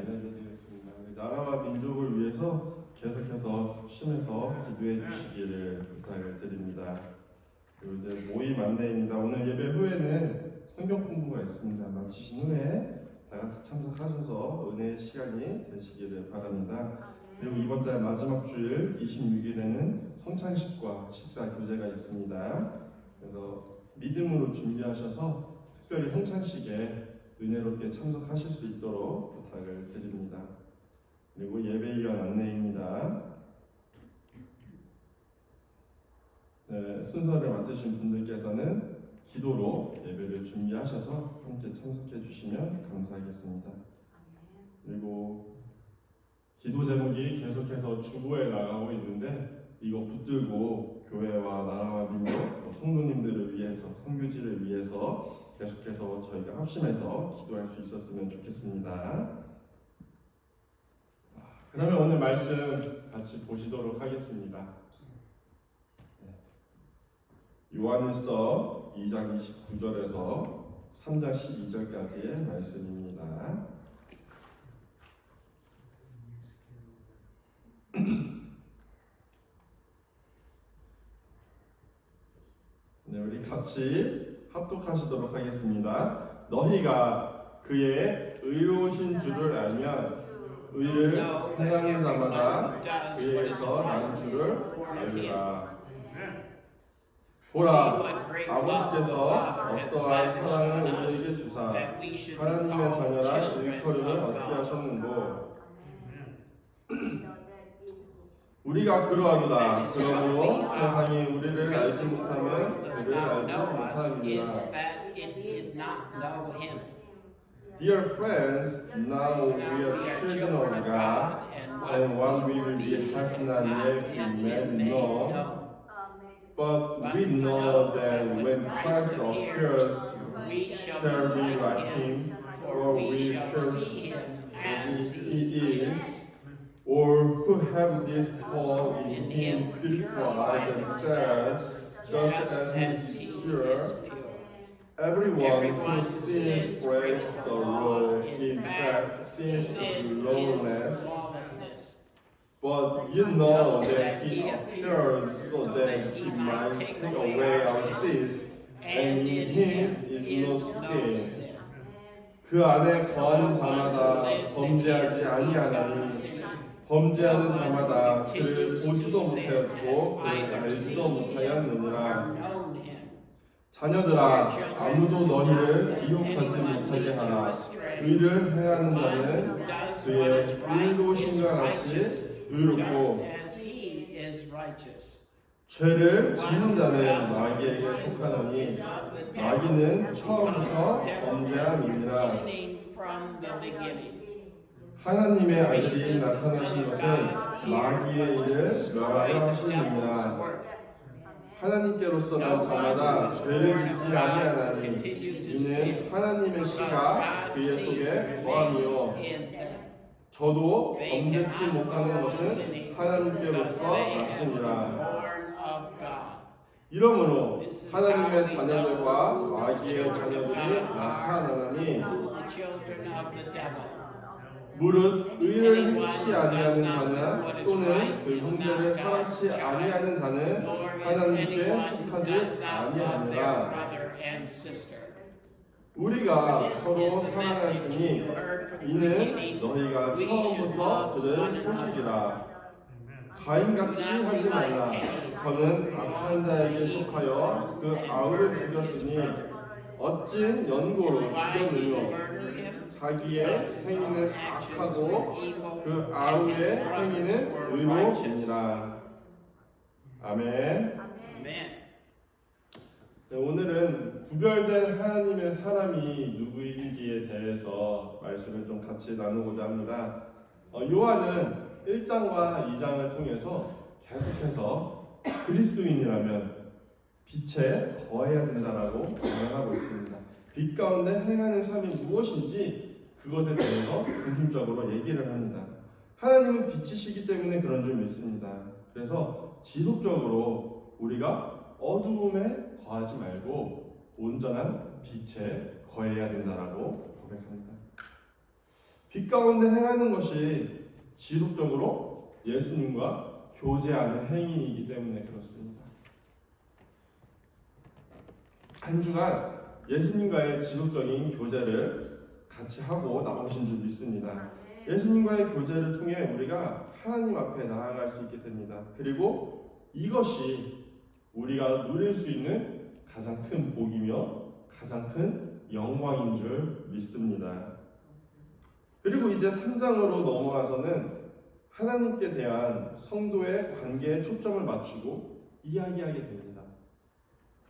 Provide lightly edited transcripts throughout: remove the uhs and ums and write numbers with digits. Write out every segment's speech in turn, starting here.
예배드리겠습니다. 나라와 민족을 위해서 계속해서 합심해서 기도해 주시기를 부탁을 드립니다. 그리고 이제 모임 안내입니다. 오늘 예배 후에는 성경 공부가 있습니다. 마치신 후에 다 같이 참석하셔서 은혜의 시간이 되시기를 바랍니다. 그리고 이번 달 마지막 주일 26일에는 성찬식과 식사 교제가 있습니다. 그래서 믿음으로 준비하셔서 특별히 성찬식에 은혜롭게 참석하실 수 있도록 부탁을 드립니다. 그리고 예배위원 안내입니다. 네, 순서를 맡으신 분들께서는 기도로 예배를 준비하셔서 함께 참석해 주시면 감사하겠습니다. 그리고 기도 제목이 계속해서 주보에 나가고 있는데 이거 붙들고 교회와 나라와 민족, 성도님들을 위해서, 선교지를 위해서 계속해서 저희가 합심해서 기도할 수 있었으면 좋겠습니다. 그러면 오늘 말씀 같이 보시도록 하겠습니다. 요한일서 2장 29절에서 3장 12절까지의 말씀입니다. 네, 우리 같이 합독하시도록 하겠습니다. 너희가 그의 의로우신 줄을 알면 의를 행하는 자마다 그에게서 난 줄을 알리라. 보라, 아버지께서 어떠한 사랑을 우리에게 주사 하나님의 자녀라 일컬음을 얻게 하셨는고 우리가 그러하도다. 그러므로 세상이 우리를 알지 못하면 그를 알지 못하느니라. Dear friends, now we are children of God, and what we will be have not yet been made known. But we know that when Christ appears, we shall be like him, for we shall see him as he is. Or who have this hope in him purify themselves just as he is pure. Everyone who sins breaks the law, in fact sins is lawlessness. But you know that he appeared so that he might take away our sins, and in him is no sin. 그 안에 거하는 자마다 범죄하지 아니하나니 범죄하는 자마다 그를 보지도 못하였고 그를 알지도 못하였느니라. 자녀들아, 아무도 너희를 미혹하지 못하게 하라. 의를 행하는 자는 그의 의로우신과 같이 의롭고 죄를 짓는 자는 마귀에게 속하노니 마귀는 처음부터 범죄함이니라. 하나님의 아들이 나타나신 것은 마귀의 일을 멸하려 하심이니라. 하나님께로서 난 자마다 죄를 짓지 아니하나니 이는 하나님의 씨가 그의 속에 거함이요 저도 범죄치 못하는 것은 하나님께로서 났으니라. 이러므로 하나님의 자녀들과 마귀의 자녀들이 나타나나니 무릇 의를 행치 아니하는 자는 또는 그 형제를 사랑치 아니하는 자는 하나님께 속하지 아니하느라. 우리가 서로 사랑할지니 이는 너희가 처음부터 들은 소식이라. 가인같이 하지 말라. 저는 악한 자에게 속하여 그 아우를 죽였으니 어찐 연고로 죽였느뇨. 자기의 행위는 악하고 그 아우의 행위는 의로우니라. 아멘. 네, 오늘은 구별된 하나님의 사람이 누구인지에 대해서 말씀을 좀 같이 나누고자 합니다. 요한은 1장과 2장을 통해서 계속해서 그리스도인이라면 빛에 거해야 된다라고 말하고 있습니다. 빛 가운데 행하는 삶이 무엇인지 그것에 대해서 중심적으로 얘기를 합니다. 하나님은 빛이시기 때문에 그런 줄 믿습니다. 그래서 지속적으로 우리가 어두움에 거하지 말고 온전한 빛에 거해야 된다라고 고백합니다. 빛 가운데 행하는 것이 지속적으로 예수님과 교제하는 행위이기 때문에 그렇습니다. 한 주간 예수님과의 지속적인 교제를 같이 하고 나오신 줄 믿습니다. 예수님과의 교제를 통해 우리가 하나님 앞에 나아갈 수 있게 됩니다. 그리고 이것이 우리가 누릴 수 있는 가장 큰 복이며 가장 큰 영광인 줄 믿습니다. 그리고 이제 3장으로 넘어가서는 하나님께 대한 성도의 관계에 초점을 맞추고 이야기하게 됩니다.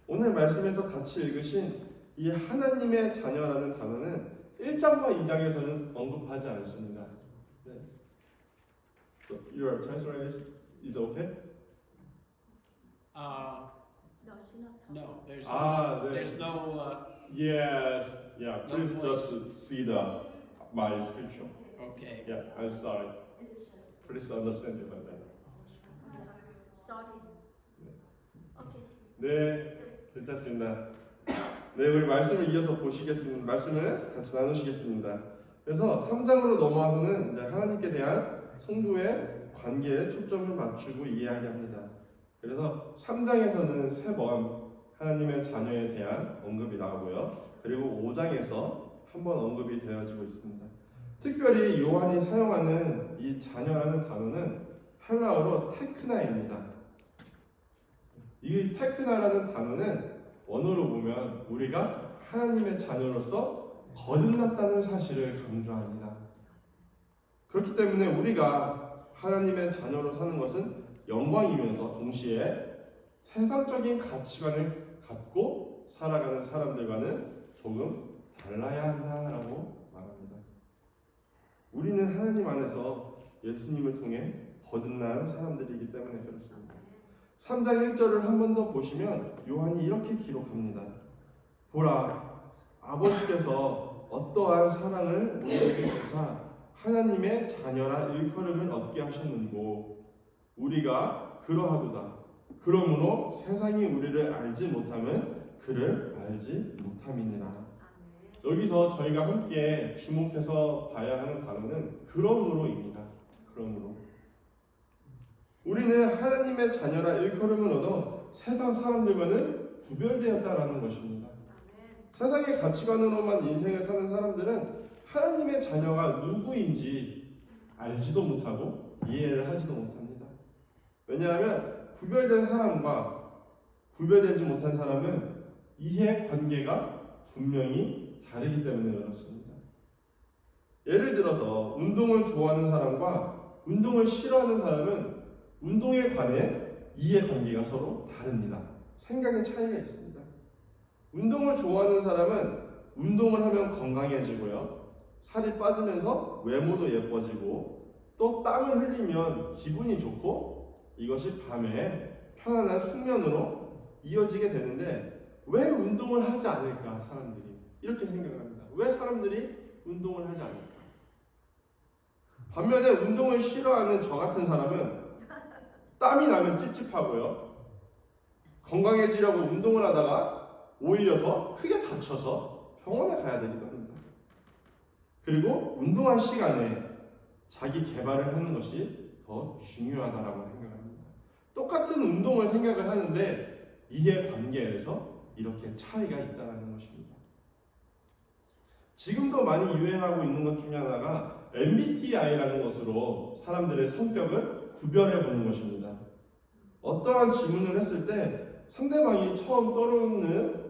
오늘 말씀에서 같이 읽으신 이 하나님의 자녀라는 단어는 1장과 2장에서는 언급하지 않습니다. 네. So your translation is okay? No, she's not talking. No, there's 네. there's no Yes, yeah. No Please voice. just see my scripture. okay. Yeah, I'm sorry. Please understand it like that. Sorry. Okay. 네, 괜찮습니다. 네, 우리 말씀을 이어서 보시겠습니다. 말씀을 같이 나누시겠습니다. 그래서 3장으로 넘어와서는 이제 하나님께 대한 성도의 관계에 초점을 맞추고 이야기합니다. 그래서 3장에서는 3번 하나님의 자녀에 대한 언급이 나오고요. 그리고 5장에서 한 번 언급이 되어지고 있습니다. 특별히 요한이 사용하는 이 자녀라는 단어는 헬라어로 테크나입니다. 이 테크나라는 단어는 원어로 보면 우리가 하나님의 자녀로서 거듭났다는 사실을 강조합니다. 그렇기 때문에 우리가 하나님의 자녀로 사는 것은 영광이면서 동시에 세상적인 가치관을 갖고 살아가는 사람들과는 조금 달라야 한다라고 말합니다. 우리는 하나님 안에서 예수님을 통해 거듭난 사람들이기 때문에 그렇습니다. 3장 1절을 한 번 더 보시면 요한이 이렇게 기록합니다. 보라, 아버지께서 어떠한 사랑을 우리에게 주사 하나님의 자녀라 일컬음을 얻게 하셨는고 우리가 그러하도다. 그러므로 세상이 우리를 알지 못하면 그를 알지 못함이니라. 여기서 저희가 함께 주목해서 봐야 하는 단어는 그러므로입니다. 그러므로 우리는 하나님의 자녀라 일컬음을 얻어 세상 사람들과는 구별되었다라는 것입니다. 세상의 가치관으로만 인생을 사는 사람들은 하나님의 자녀가 누구인지 알지도 못하고 이해를 하지도 못합니다. 왜냐하면 구별된 사람과 구별되지 못한 사람은 이해 관계가 분명히 다르기 때문에 그렇습니다. 예를 들어서 운동을 좋아하는 사람과 운동을 싫어하는 사람은 운동에 관해 이해관계가 서로 다릅니다. 생각의 차이가 있습니다. 운동을 좋아하는 사람은 운동을 하면 건강해지고요. 살이 빠지면서 외모도 예뻐지고 또 땀을 흘리면 기분이 좋고 이것이 밤에 편안한 숙면으로 이어지게 되는데 왜 운동을 하지 않을까 사람들이 이렇게 생각을 합니다. 왜 사람들이 운동을 하지 않을까? 반면에 운동을 싫어하는 저 같은 사람은 땀이 나면 찝찝하고요. 건강해지려고 운동을 하다가 오히려 더 크게 다쳐서 병원에 가야 되기도 합니다. 그리고 운동한 시간에 자기 개발을 하는 것이 더 중요하다라고 생각합니다. 똑같은 운동을 생각을 하는데 이해관계에서 이렇게 차이가 있다는 것입니다. 지금도 많이 유행하고 있는 것 중에 하나가 MBTI라는 것으로 사람들의 성격을 구별해 보는 것입니다. 어떠한 질문을 했을 때 상대방이 처음 떠오르는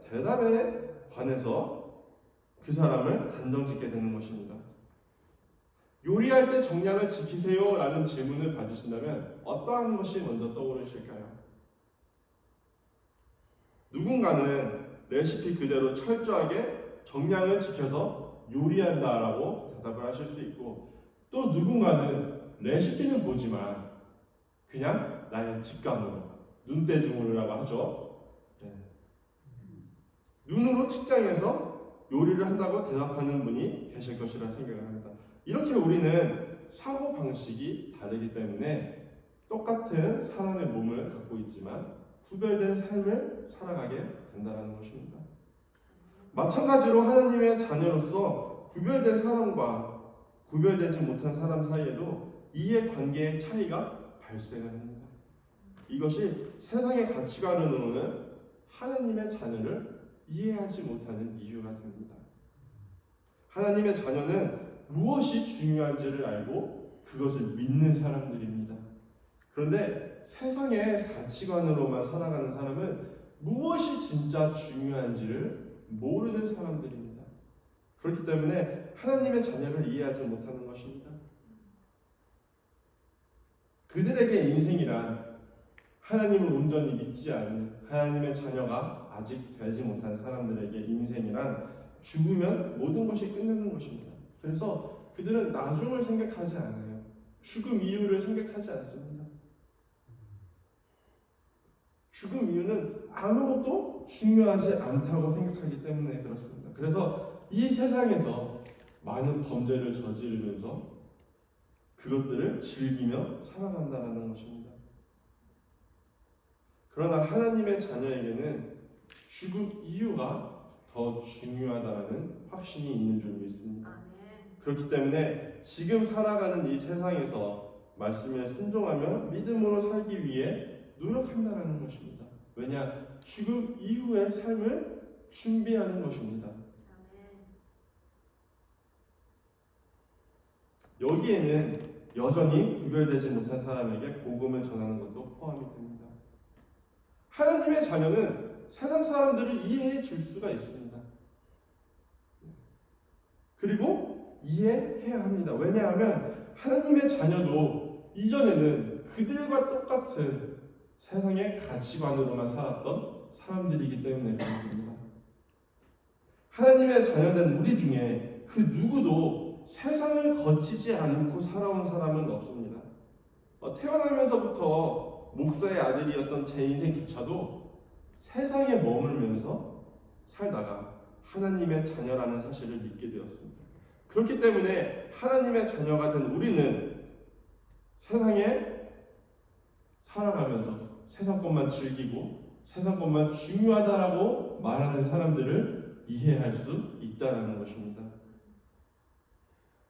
대답에 관해서 그 사람을 단정짓게 되는 것입니다. 요리할 때 정량을 지키세요 라는 질문을 받으신다면 어떠한 것이 먼저 떠오르실까요? 누군가는 레시피 그대로 철저하게 정량을 지켜서 요리한다라고 대답을 하실 수 있고 또 누군가는 레시피는 보지만 그냥 나의 직감으로 눈대중으로라고 하죠. 네. 눈으로 측량해서 요리를 한다고 대답하는 분이 계실 것이라 생각을 합니다. 이렇게 우리는 사고방식이 다르기 때문에 똑같은 사람의 몸을 갖고 있지만 구별된 삶을 살아가게 된다는 것입니다. 마찬가지로 하나님의 자녀로서 구별된 사람과 구별되지 못한 사람 사이에도 이해관계의 차이가 발생합니다. 이것이 세상의 가치관으로는 하나님의 자녀를 이해하지 못하는 이유가 됩니다. 하나님의 자녀는 무엇이 중요한지를 알고 그것을 믿는 사람들입니다. 그런데 세상의 가치관으로만 살아가는 사람은 무엇이 진짜 중요한지를 모르는 사람들입니다. 그렇기 때문에 하나님의 자녀를 이해하지 못하는 것입니다. 그들에게 인생이란 하나님을 온전히 믿지 않는 하나님의 자녀가 아직 되지 못한 사람들에게 인생이란 죽으면 모든 것이 끝나는 것입니다. 그래서 그들은 나중을 생각하지 않아요. 죽음 이유를 생각하지 않습니다. 죽음 이유는 아무것도 중요하지 않다고 생각하기 때문에 그렇습니다. 그래서 이 세상에서 많은 범죄를 저지르면서 그것들을 즐기며 살아간다는 것입니다. 그러나 하나님의 자녀에게는 죽음 이유가 더 중요하다는 확신이 있는 줄 믿습니다. 그렇기 때문에 지금 살아가는 이 세상에서 말씀에 순종하며 믿음으로 살기 위해 노력한다는 것입니다. 왜냐? 죽음 이후의 삶을 준비하는 것입니다. 여기에는 여전히 구별되지 못한 사람에게 복음을 전하는 것도 포함이 됩니다. 하나님의 자녀는 세상 사람들을 이해해 줄 수가 있습니다. 그리고 이해해야 합니다. 왜냐하면 하나님의 자녀도 이전에는 그들과 똑같은 세상의 가치관으로만 살았던 사람들이기 때문에 그렇습니다. 하나님의 자녀된 우리 중에 그 누구도 세상을 거치지 않고 살아온 사람은 없습니다. 태어나면서부터 목사의 아들이었던 제 인생조차도 세상에 머물면서 살다가 하나님의 자녀라는 사실을 믿게 되었습니다. 그렇기 때문에 하나님의 자녀가 된 우리는 세상에 살아가면서 세상 것만 즐기고 세상 것만 중요하다라고 말하는 사람들을 이해할 수 있다는 것입니다.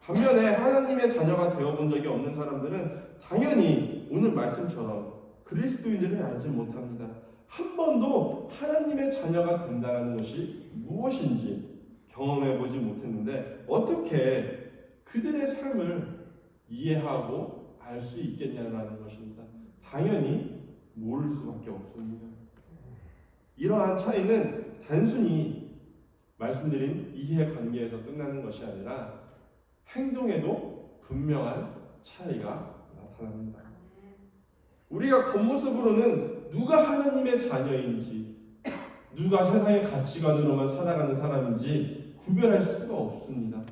반면에 하나님의 자녀가 되어본 적이 없는 사람들은 당연히 오늘 말씀처럼 그리스도인들을 알지 못합니다. 한 번도 하나님의 자녀가 된다는 것이 무엇인지 경험해보지 못했는데 어떻게 그들의 삶을 이해하고 알 수 있겠냐라는 것입니다. 당연히 모를 수밖에 없습니다. 이러한 차이는 단순히 말씀드린 이해관계에서 끝나는 것이 아니라 행동에도 분명한 차이가 나타납니다. 우리가 겉모습으로는 누가 하나님의 자녀인지 누가 세상의 가치관으로만 살아가는 사람인지 구별할 수가 없습니다.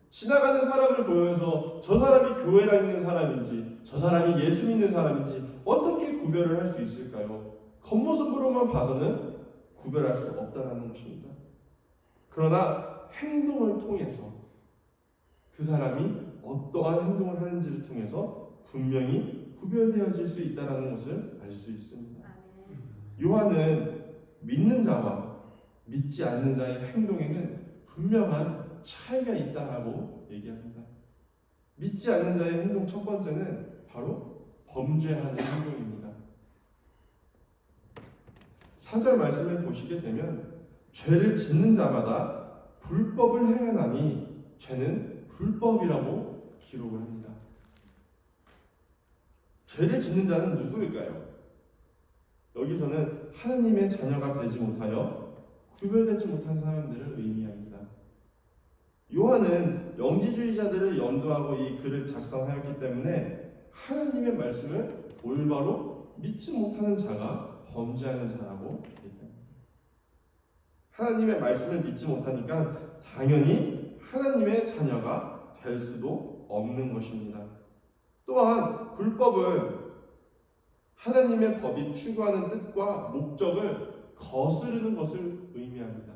지나가는 사람을 보면서 저 사람이 교회 다니는 사람인지 저 사람이 예수 믿는 사람인지 어떻게 구별을 할 수 있을까요? 겉모습으로만 봐서는 구별할 수 없다는 것입니다. 그러나 행동을 통해서 그 사람이 어떠한 행동을 하는지를 통해서 분명히 구별되어질 수 있다는 것을 알 수 있습니다. 요한은 믿는 자와 믿지 않는 자의 행동에는 분명한 차이가 있다라고 얘기합니다. 믿지 않는 자의 행동 첫 번째는 바로 범죄하는 행동입니다. 4절 말씀을 보시게 되면 죄를 짓는 자마다 불법을 행하나니 죄는 불법이라고 기록을 합니다. 죄를 짓는 자는 누구일까요? 여기서는 하나님의 자녀가 되지 못하여 구별되지 못한 사람들을 의미합니다. 요한은 영지주의자들을 염두하고 이 글을 작성하였기 때문에 하나님의 말씀을 올바로 믿지 못하는 자가 범죄하는 자라고 얘기합니다. 하나님의 말씀을 믿지 못하니까 당연히 하나님의 자녀가 될 수도 없는 것입니다. 또한 불법은 하나님의 법이 추구하는 뜻과 목적을 거스르는 것을 의미합니다.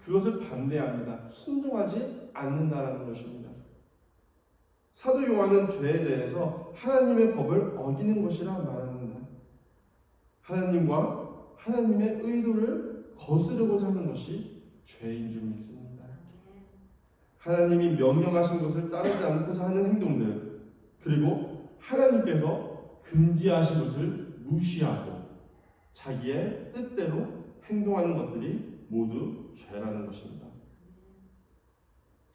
그것을 반대합니다. 순종하지 않는다라는 것입니다. 사도 요한은 죄에 대해서 하나님의 법을 어기는 것이라 말합니다. 하나님과 하나님의 의도를 거스르고자 하는 것이 죄인 줄 믿습니다. 하나님이 명령하신 것을 따르지 않고자 하는 행동들, 그리고 하나님께서 금지하신 것을 무시하고 자기의 뜻대로 행동하는 것들이 모두 죄라는 것입니다.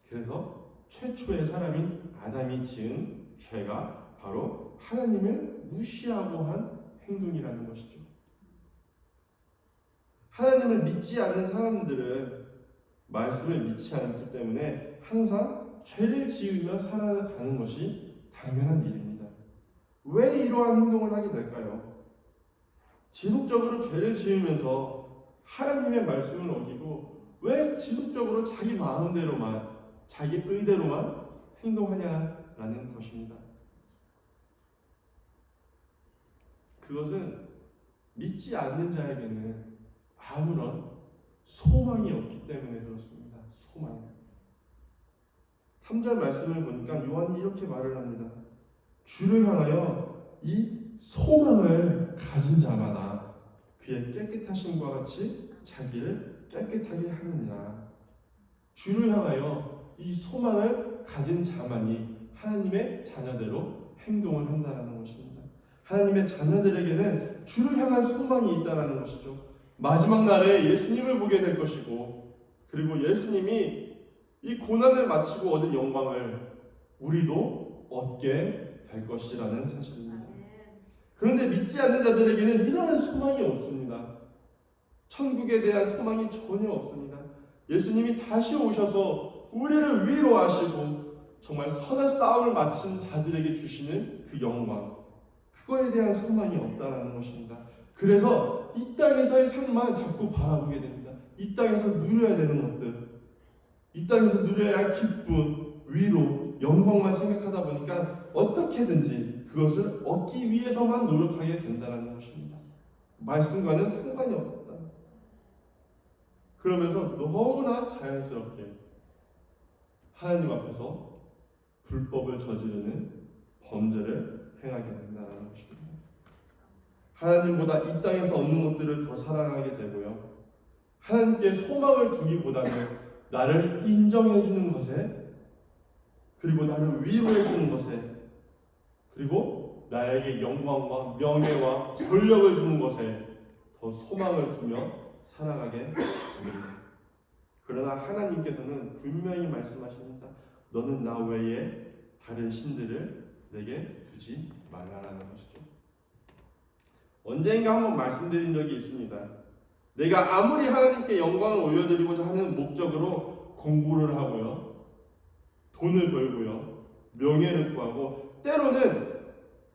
그래서 최초의 사람인 아담이 지은 죄가 바로 하나님을 무시하고 한 행동이라는 것이죠. 하나님을 믿지 않는 사람들은 말씀을 믿지 않기 때문에 항상 죄를 지으며 살아가는 것이 당연한 일입니다. 왜 이러한 행동을 하게 될까요? 지속적으로 죄를 지으면서 하나님의 말씀을 어기고 왜 지속적으로 자기 마음대로만, 자기 의대로만 행동하냐라는 것입니다. 그것은 믿지 않는 자에게는 아무런 소망이 없기 때문에 그렇습니다. 소망. 3절 말씀을 보니까 요한이 이렇게 말을 합니다. 주를 향하여 이 소망을 가진 자마다 그의 깨끗하심과 같이 자기를 깨끗하게 하느니라. 주를 향하여 이 소망을 가진 자만이 하나님의 자녀대로 행동을 한다는 것입니다. 하나님의 자녀들에게는 주를 향한 소망이 있다는 것이죠. 마지막 날에 예수님을 보게 될 것이고, 그리고 예수님이 이 고난을 마치고 얻은 영광을 우리도 얻게 될 것이라는 사실입니다. 그런데 믿지 않는 자들에게는 이러한 소망이 없습니다. 천국에 대한 소망이 전혀 없습니다. 예수님이 다시 오셔서 우리를 위로하시고 정말 선한 싸움을 마친 자들에게 주시는 그 영광, 그거에 대한 소망이 없다는 것입니다. 그래서 이 땅에서의 삶만 자꾸 바라보게 됩니다. 이 땅에서 누려야 되는 것들, 이 땅에서 누려야 할 기쁨, 위로, 영광만 생각하다 보니까 어떻게든지 그것을 얻기 위해서만 노력하게 된다는 것입니다. 말씀과는 상관이 없다. 그러면서 너무나 자연스럽게 하나님 앞에서 불법을 저지르는 범죄를 행하게 된다는 것입니다. 하나님보다 이 땅에서 얻는 것들을 더 사랑하게 되고요. 하나님께 소망을 두기보다는 나를 인정해 주는 것에, 그리고 나를 위로해 주는 것에, 그리고 나에게 영광과 명예와 권력을 주는 것에 더 소망을 두며 살아가게 됩니다. 그러나 하나님께서는 분명히 말씀하십니다. 너는 나 외에 다른 신들을 내게 두지 말라라는 것이죠. 언젠가 한번 말씀드린 적이 있습니다. 내가 아무리 하나님께 영광을 올려드리고자 하는 목적으로 공부를 하고요, 돈을 벌고요, 명예를 구하고, 때로는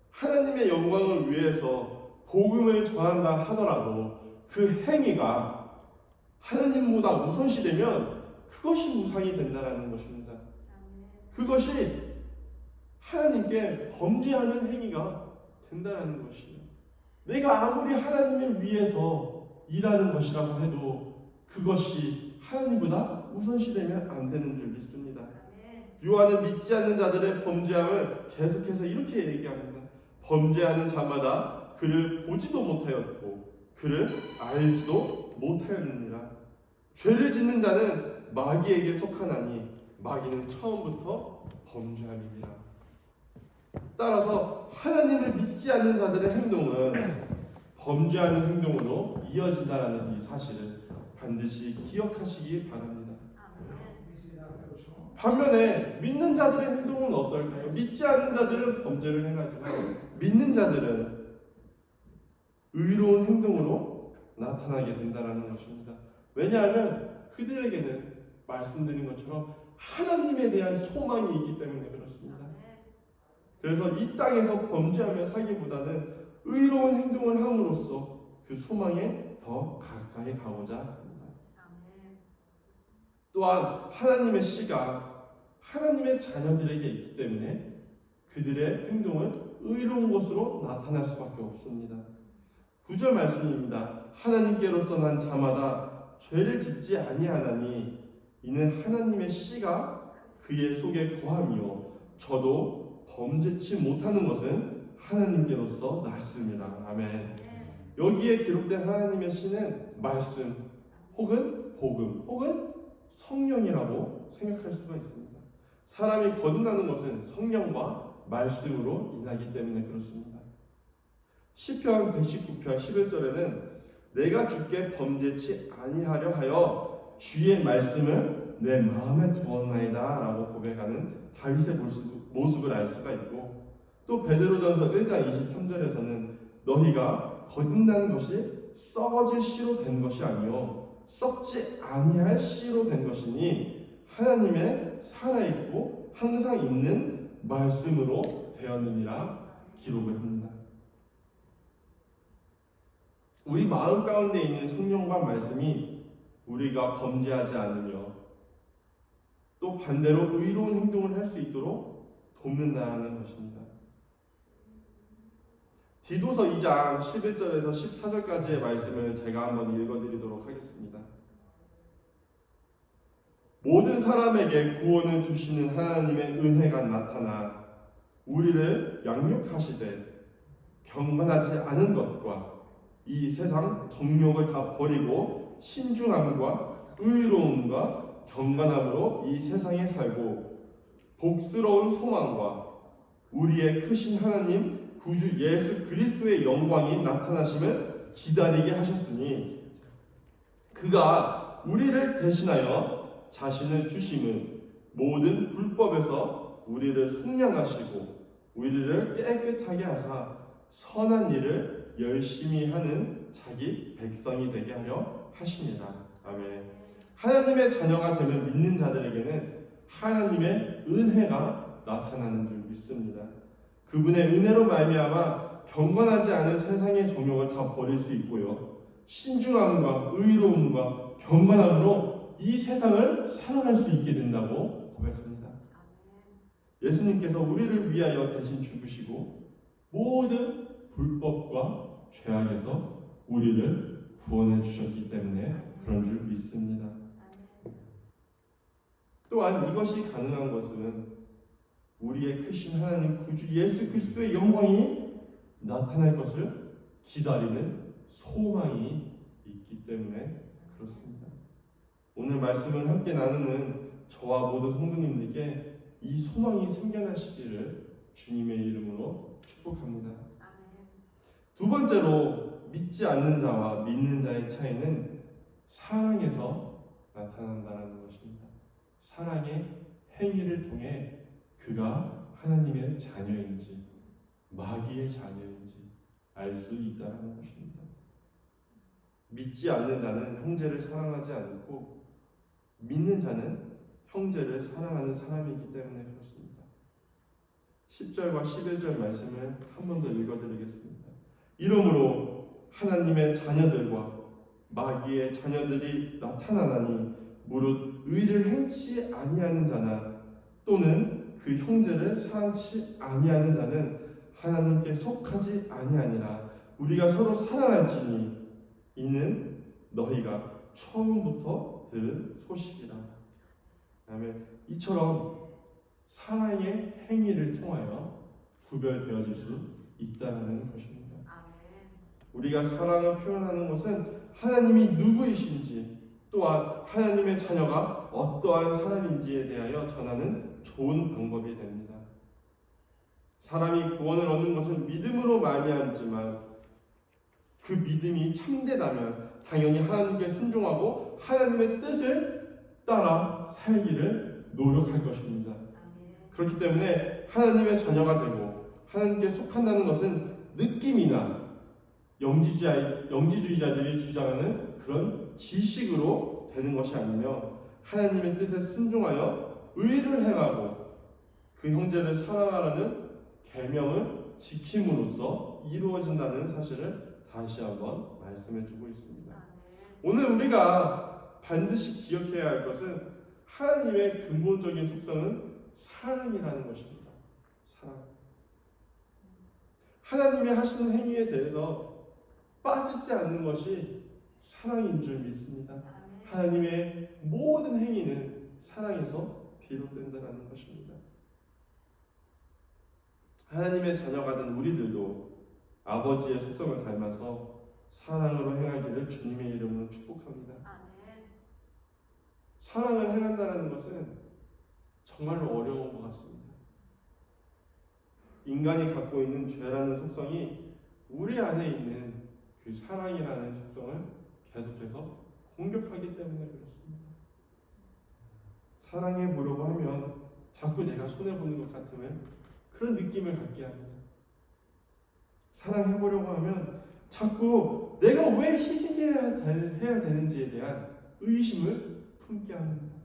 하나님의 영광을 위해서 복음을 전한다 하더라도 그 행위가 하나님보다 우선시되면 그것이 우상이 된다는 것입니다. 그것이 하나님께 범죄하는 행위가 된다는 것이에요. 내가 아무리 하나님을 위해서 일하는 것이라고 해도 그것이 하나님보다 우선시되면 안 되는 줄 믿습니다. 요한은 믿지 않는 자들의 범죄함을 계속해서 이렇게 얘기합니다. 범죄하는 자마다 그를 보지도 못하였고 그를 알지도 못하였느니라. 죄를 짓는 자는 마귀에게 속하나니 마귀는 처음부터 범죄함이니라. 따라서 하나님을 믿지 않는 자들의 행동은 범죄하는 행동으로 이어진다는 이 사실을 반드시 기억하시기 바랍니다. 반면에 믿는 자들의 행동은 어떨까요? 믿지 않는 자들은 범죄를 행하지만 믿는 자들은 의로운 행동으로 나타나게 된다는 것입니다. 왜냐하면 그들에게는 말씀드린 것처럼 하나님에 대한 소망이 있기 때문에 그렇습니다. 그래서 이 땅에서 범죄하며 살기보다는 의로운 행동을 함으로써 그 소망에 더 가까이 가고자 합니다. 또한 하나님의 씨가 하나님의 자녀들에게 있기 때문에 그들의 행동은 의로운 것으로 나타날 수밖에 없습니다. 9절 말씀입니다. 하나님께로서 난 자마다 죄를 짓지 아니하나니 이는 하나님의 씨가 그의 속에 거함이요 저도 범죄치 못하는 것은 하나님께로서 났습니다. 아멘. 여기에 기록된 하나님의 씨는 말씀, 혹은 복음, 혹은 성령이라고 생각할 수가 있습니다. 사람이 거듭나는 것은 성령과 말씀으로 인하기 때문에 그렇습니다. 시편 119편 11절에는 내가 주께 범죄치 아니하려 하여 주의 말씀을 내 마음에 두었나이다 라고 고백하는 다윗의 모습을 알 수가 있고, 또 베드로전서 1장 23절에서는 너희가 거듭난 것이 썩어질 씨로 된 것이 아니요 썩지 아니할 씨로 된 것이니 하나님의 살아있고 항상 있는 말씀으로 되었느니라 기록을 합니다. 우리 마음 가운데 있는 성령과 말씀이 우리가 범죄하지 않으며 또 반대로 의로운 행동을 할 수 있도록 돕는다는 것입니다. 디도서 2장 11절에서 14절까지의 말씀을 제가 한번 읽어드리도록 하겠습니다. 모든 사람에게 구원을 주시는 하나님의 은혜가 나타나 우리를 양육하시되 경건하지 않은 것과 이 세상 정욕을 다 버리고 신중함과 의로움과 경건함으로 이 세상에 살고 복스러운 소망과 우리의 크신 하나님 구주 예수 그리스도의 영광이 나타나심을 기다리게 하셨으니 그가 우리를 대신하여 자신을 주심은 모든 불법에서 우리를 속량하시고 우리를 깨끗하게 하사 선한 일을 열심히 하는 자기 백성이 되게 하려 하십니다. 아멘. 하나님의 자녀가 되면 믿는 자들에게는 하나님의 은혜가 나타나는 줄 믿습니다. 그분의 은혜로 말미암아 경건하지 않은 세상의 정욕을 다 버릴 수 있고요, 신중함과 의로움과 경건함으로 이 세상을 살아갈 수 있게 된다고 고백합니다. 예수님께서 우리를 위하여 대신 죽으시고 모든 불법과 죄악에서 우리를 구원해 주셨기 때문에 그런 줄 믿습니다. 또한 이것이 가능한 것은 우리의 크신 하나님 구주 예수 그리스도의 영광이 나타날 것을 기다리는 소망이 있기 때문에 그렇습니다. 오늘 말씀을 함께 나누는 저와 모든 성도님들께 이 소망이 생겨나시기를 주님의 이름으로 축복합니다. 두 번째로 믿지 않는 자와 믿는 자의 차이는 사랑에서 나타난다는 것입니다. 사랑의 행위를 통해 그가 하나님의 자녀인지 마귀의 자녀인지 알 수 있다는 것입니다. 믿지 않는 자는 형제를 사랑하지 않고 믿는 자는 형제를 사랑하는 사람이기 때문에 그렇습니다. 10절과 11절 말씀을 한 번 더 읽어드리겠습니다. 이러므로 하나님의 자녀들과 마귀의 자녀들이 나타나나니 무릇 의를 행치 아니하는 자나 또는 그 형제를 사랑치 아니하는 자는 하나님께 속하지 아니하니라. 우리가 서로 사랑할지니 이는 너희가 처음부터 들은 소식이라. 아멘. 이처럼 사랑의 행위를 통하여 구별되어질 수 있다는 것입니다. 우리가 사랑을 표현하는 것은 하나님이 누구이신지 또한 하나님의 자녀가 어떠한 사람인지에 대하여 전하는 좋은 방법이 됩니다. 사람이 구원을 얻는 것은 믿음으로 말미암지만 그 믿음이 참되다면 당연히 하나님께 순종하고 하나님의 뜻을 따라 살기를 노력할 것입니다. 그렇기 때문에 하나님의 자녀가 되고 하나님께 속한다는 것은 느낌이나 영지주의자들이 주장하는 그런 지식으로 되는 것이 아니며 하나님의 뜻에 순종하여 의를 행하고 그 형제를 사랑하라는 계명을 지킴으로써 이루어진다는 사실을 다시 한번 말씀해 주고 있습니다. 오늘 우리가 반드시 기억해야 할 것은 하나님의 근본적인 속성은 사랑이라는 것입니다. 사랑. 하나님이 하시는 행위에 대해서 빠지지 않는 것이 사랑인 줄 믿습니다. 하나님의 모든 행위는 사랑에서 비롯된다는 것입니다. 하나님의 자녀가 된 우리들도 아버지의 속성을 닮아서 사랑으로 행하기를 주님의 이름으로 축복합니다. 사랑을 행한다는 것은 정말로 어려운 것 같습니다. 인간이 갖고 있는 죄라는 속성이 우리 안에 있는 그 사랑이라는 속성을 계속해서 공격하기 때문에 그렇습니다. 사랑해 보려고 하면 자꾸 내가 손해보는 것 같으면 그런 느낌을 갖게 합니다. 사랑해 보려고 하면 자꾸 내가 왜 희생해야 되는지에 대한 의심을 품게 합니다.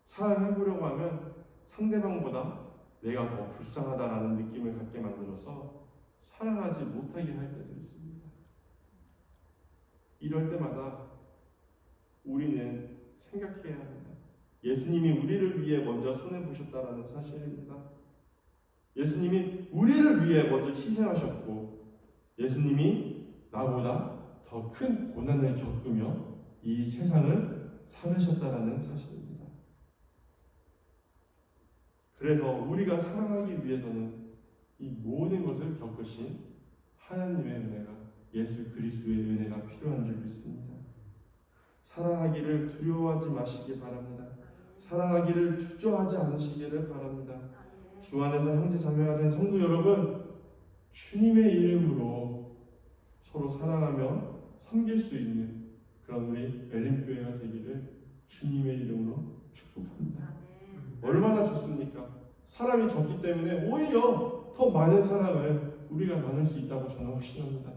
사랑해 보려고 하면 상대방보다 내가 더 불쌍하다라는 느낌을 갖게 만들어서 사랑하지 못하게 할 때도 있습니다. 이럴 때마다 우리는 생각해야 합니다. 예수님이 우리를 위해 먼저 손해보셨다라는 사실입니다. 예수님이 우리를 위해 먼저 희생하셨고 예수님이 나보다 더 큰 고난을 겪으며 이 세상을 살으셨다라는 사실입니다. 그래서 우리가 사랑하기 위해서는 이 모든 것을 겪으신 하나님의 은혜가, 예수 그리스도의 은혜가 필요한 줄 믿습니다. 사랑하기를 두려워하지 마시기 바랍니다. 사랑하기를 주저하지 않으시기를 바랍니다. 주 안에서 형제 자매가 된 성도 여러분, 주님의 이름으로 서로 사랑하며 섬길 수 있는 그런 우리 엘림교회가 되기를 주님의 이름으로 축복합니다. 얼마나 좋습니까? 사람이 적기 때문에 오히려 더 많은 사랑을 우리가 나눌 수 있다고 저는 확신합니다.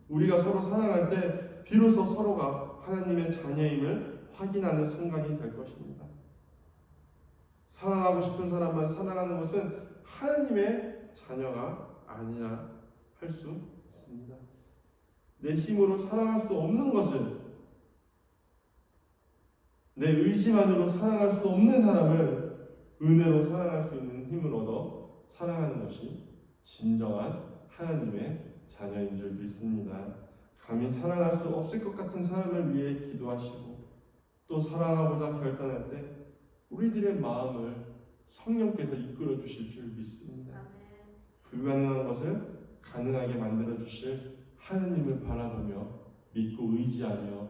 우리가 서로 사랑할 때 비로소 서로가 하나님의 자녀임을 확인하는 순간이 될 것입니다. 사랑하고 싶은 사람만 사랑하는 것은 하나님의 자녀가 아니라 할 수 있습니다. 내 힘으로 사랑할 수 없는 것은, 내 의지만으로 사랑할 수 없는 사람을 은혜로 사랑할 수 있는 힘을 얻어 사랑하는 것이 진정한 하나님의 자녀인 줄 믿습니다. 감히 사랑할 수 없을 것 같은 사람을 위해 기도하시고 또 사랑하고자 결단할 때 우리들의 마음을 성령께서 이끌어 주실 줄 믿습니다. 불가능한 것을 가능하게 만들어 주실 하나님을 바라보며 믿고 의지하며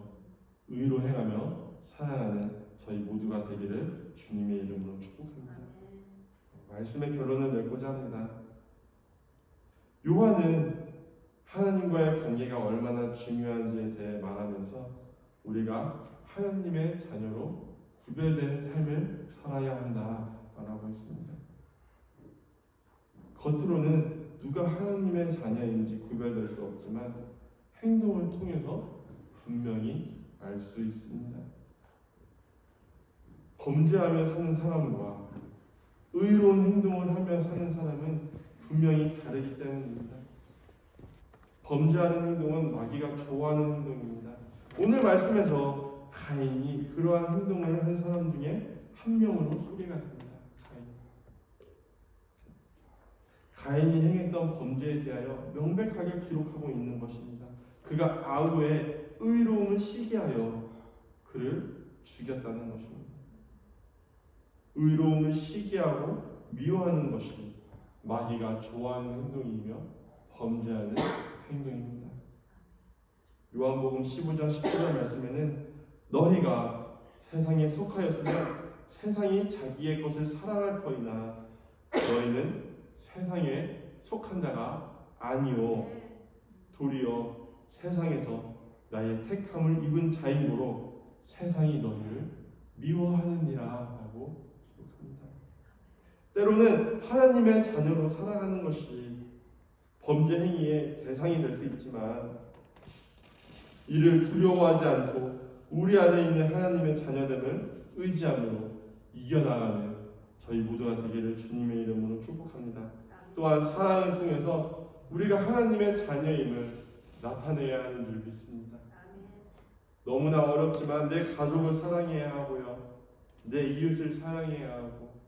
의로 행하며 사랑하는 저희 모두가 되기를 주님의 이름으로 축복합니다. 말씀의 결론을 맺고자 합니다. 요한은 하나님과의 관계가 얼마나 중요한지에 대해 말하면서 우리가 하나님의 자녀로 구별된 삶을 살아야 한다 말하고 있습니다. 겉으로는 누가 하나님의 자녀인지 구별될 수 없지만 행동을 통해서 분명히 알 수 있습니다. 범죄하며 사는 사람과 의로운 행동을 하며 사는 사람은 분명히 다르기 때문입니다. 범죄하는 행동은 마귀가 좋아하는 행동입니다. 오늘 말씀에서 가인이 그러한 행동을 한 사람 중에 한 명으로 소개가 됩니다. 가인이 행했던 범죄에 대하여 명백하게 기록하고 있는 것입니다. 그가 아우의 의로움을 시기하여 그를 죽였다는 것입니다. 의로움을 시기하고 미워하는 것이 마귀가 좋아하는 행동이며 범죄하는 행동입니다. 요한복음 15장 17절 말씀에는 너희가 세상에 속하였으면 세상이 자기의 것을 사랑할 터이나 너희는 세상에 속한 자가 아니요 도리어 세상에서 나의 택함을 입은 자이므로 세상이 너희를 미워하느니라 라고 기록합니다. 때로는 하나님의 자녀로 살아가는 것이 범죄 행위의 대상이 될 수 있지만 이를 두려워하지 않고 우리 안에 있는 하나님의 자녀됨을 의지함으로 이겨나가는 저희 모두가 되기를 주님의 이름으로 축복합니다. 또한 사랑을 통해서 우리가 하나님의 자녀임을 나타내야 하는 줄 믿습니다. 너무나 어렵지만 내 가족을 사랑해야 하고요, 내 이웃을 사랑해야 하고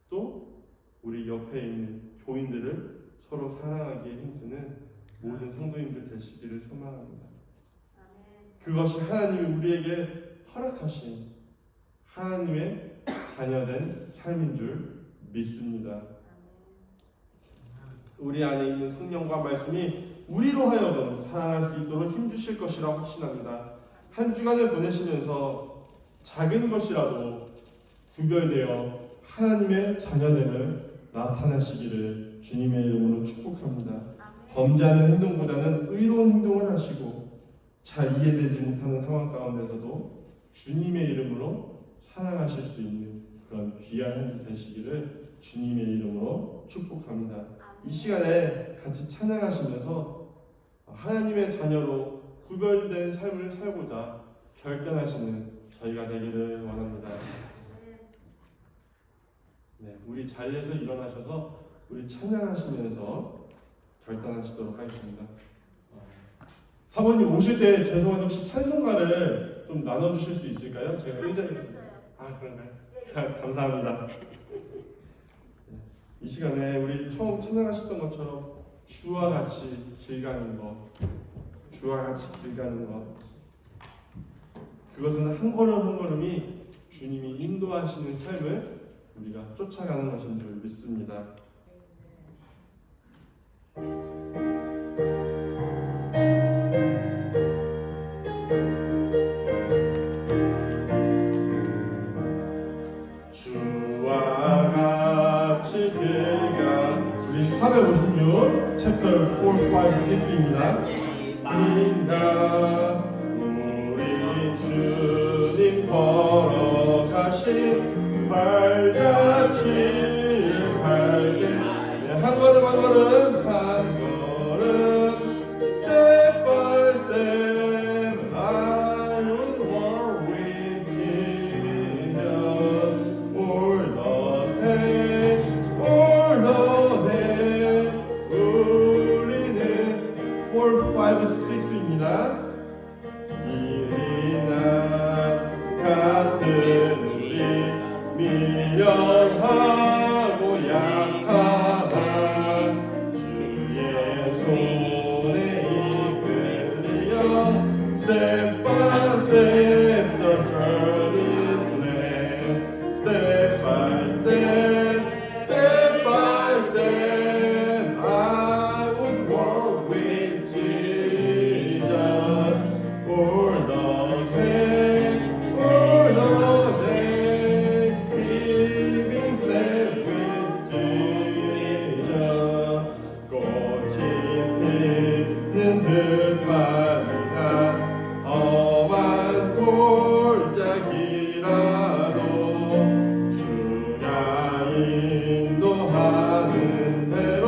또 우리 옆에 있는 교인들을 서로 사랑하기에 힘쓰는 모든 성도님들 되시기를 소망합니다. 그것이 하나님이 우리에게 허락하신 하나님의 자녀된 삶인 줄 믿습니다. 우리 안에 있는 성령과 말씀이 우리로 하여금 사랑할 수 있도록 힘주실 것이라 확신합니다. 한 주간을 보내시면서 작은 것이라도 구별되어 하나님의 자녀됨을 나타내시기를 주님의 이름으로 축복합니다. 범죄하는 행동보다는 의로운 행동을 하시고 잘 이해되지 못하는 상황 가운데서도 주님의 이름으로 사랑하실 수 있는 그런 귀한 한 주 되시기를 주님의 이름으로 축복합니다. 이 시간에 같이 찬양하시면서 하나님의 자녀로 구별된 삶을 살고자 결단하시는 저희가 되기를 원합니다. 네, 우리 자리에서 일어나셔서 우리 찬양하시면서 결단하시도록 하겠습니다. 사모님 오실 때 죄송한데 혹시 찬송가를 좀 나눠주실 수 있을까요? 제가 굉장히 그런가요? 감사합니다. 이 시간에 우리 처음 찬양하셨던 것처럼 주와 같이 길 가는 것, 주와 같이 길 가는 것, 그것은 한 걸음 한 걸음이 주님이 인도하시는 삶을 우리가 쫓아가는 것인 줄 믿습니다. 주와 같이 길가 우리 456 챕터 4, 5, 6입니다. 인가 우리 주님 걸어가신 발같이 밝게 한 걸음 한 걸음 한 걸음 step by step I will walk with Jesus all the day 우리는 4, 5, 6입니다. 이리나 같은 우리 미련하고 약하다 주의 손에 이끌리어 Step by step the journey's length Step by step, step by step I would walk with Jesus for the day, keeping step with Jesus. 꽃이 피는 들판이나 험한 골짜기라도 주가 인도하는 대로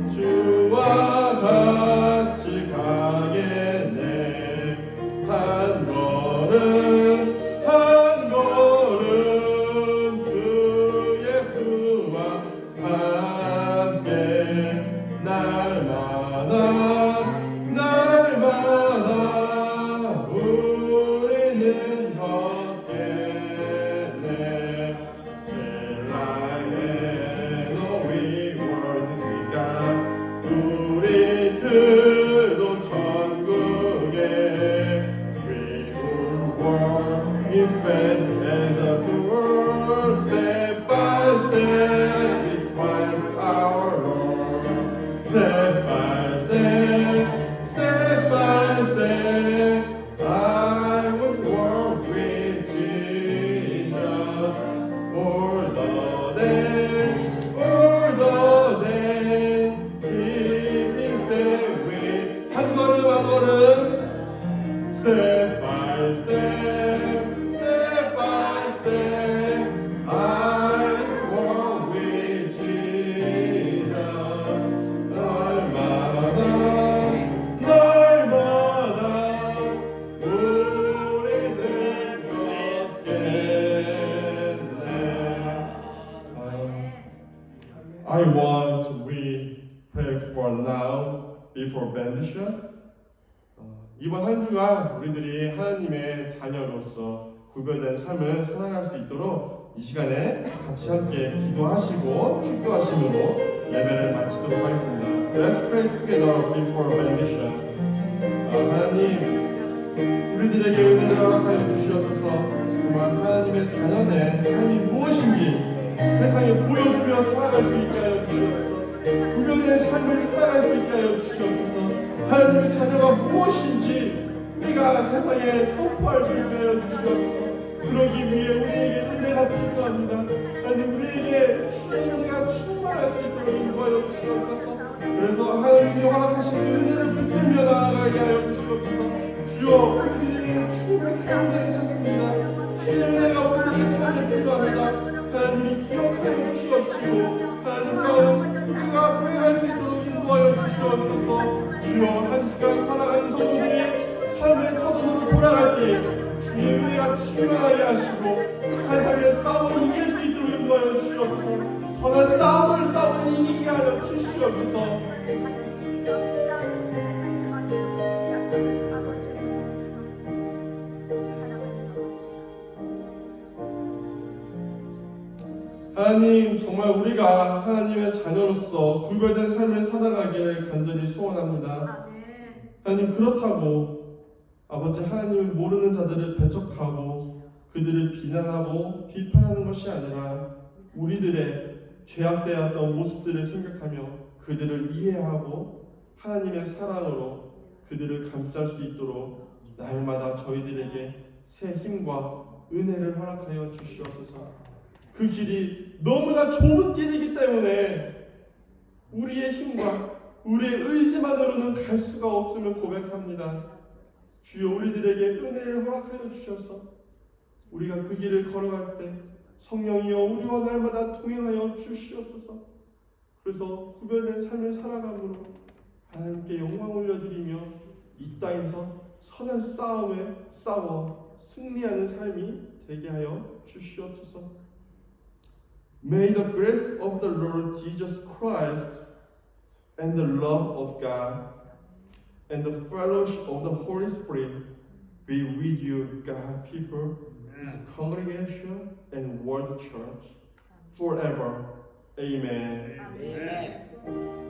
주와 같이 가겠네. 한 걸음 한 걸음 주 예수와 함께 날마다 우리는 걷겠네. Till I end we world we got 우리들도 천국에 We would walk in faith as a world step by step with Christ our Lord. Step by step, step by step, I would walk with Jesus all the day, keeping step with 한 걸음 한 걸음 Step by step, step by step, I walk with Jesus. 날마다 우리는 걷겠네. I want we pray for now before benediction. 이번 한 주간 우리들이 하나님의 자녀로서 구별된 삶을 살아갈 수 있도록 이 시간에 같이 함께 기도하시고 축도하심으로 예배를 마치도록 하겠습니다. Let's pray together before benediction. 하나님, 우리들에게 은혜를 허락하여 주시옵소서. 정말 하나님의 자녀된 삶이 무엇인지 세상에 보여주며 살아갈 수 있게 하여 주시옵소서. 구별된 삶을 살아갈 수 있게 하여 주시옵소서. 하나님의 자녀가 무엇인지 우리가 세상에 선포할 수 있게 하여 주시옵소서. 그러기 위해 우리에게 은혜가 필요합니다. 하나님 우리에게 주의 은혜가 충만할 수 있도록 인도하여 주시옵소서. 그래서 하나님이 허락하신 그 은혜를 붙들며 나아가게 하여 주시옵소서. 주여 우리에게 주님을 감사드리셨습니다. 주의 은혜가 우리에게 삶에 필요합니다. 하나님이 기억하여 주시옵시고 하나님과 우리가 동행할 수 있도록 인도하여 주시옵소서. 주여 한 시간 살아가는 성도들이 삶의 터전으로 돌아갈 때 주의 은혜가 충만하게 하시고 세상의 싸움을 이길 수 있도록 인도하여 주시옵소서. 선한 싸움을 싸워 이기게 하여 주시옵소서. 하나님 정말 우리가 하나님의 자녀로서 구별된 삶을 살아가기를 간절히 소원합니다. 하나님 그렇다고 아버지 하나님을 모르는 자들을 배척하고 그들을 비난하고 비판하는 것이 아니라 우리들의 죄악되었던 모습들을 생각하며 그들을 이해하고 하나님의 사랑으로 그들을 감쌀 수 있도록 날마다 저희들에게 새 힘과 은혜를 허락하여 주시옵소서. 그 길이 너무나 좁은 길이기 때문에 우리의 힘과 우리의 의지만으로는 갈 수가 없음을 고백합니다. 주여 우리들에게 은혜를 허락하여 주셔서 우리가 그 길을 걸어갈 때 성령이여 우리와 날마다 동행하여 주시옵소서. 그래서 구별된 삶을 살아감으로 하나님께 영광 올려드리며 이 땅에서 선한 싸움에 싸워 승리하는 삶이 되게 하여 주시옵소서. May the grace of the Lord Jesus Christ and the love of God and the fellowship of the Holy Spirit be with you, God people, this congregation and world church forever. Amen. Amen.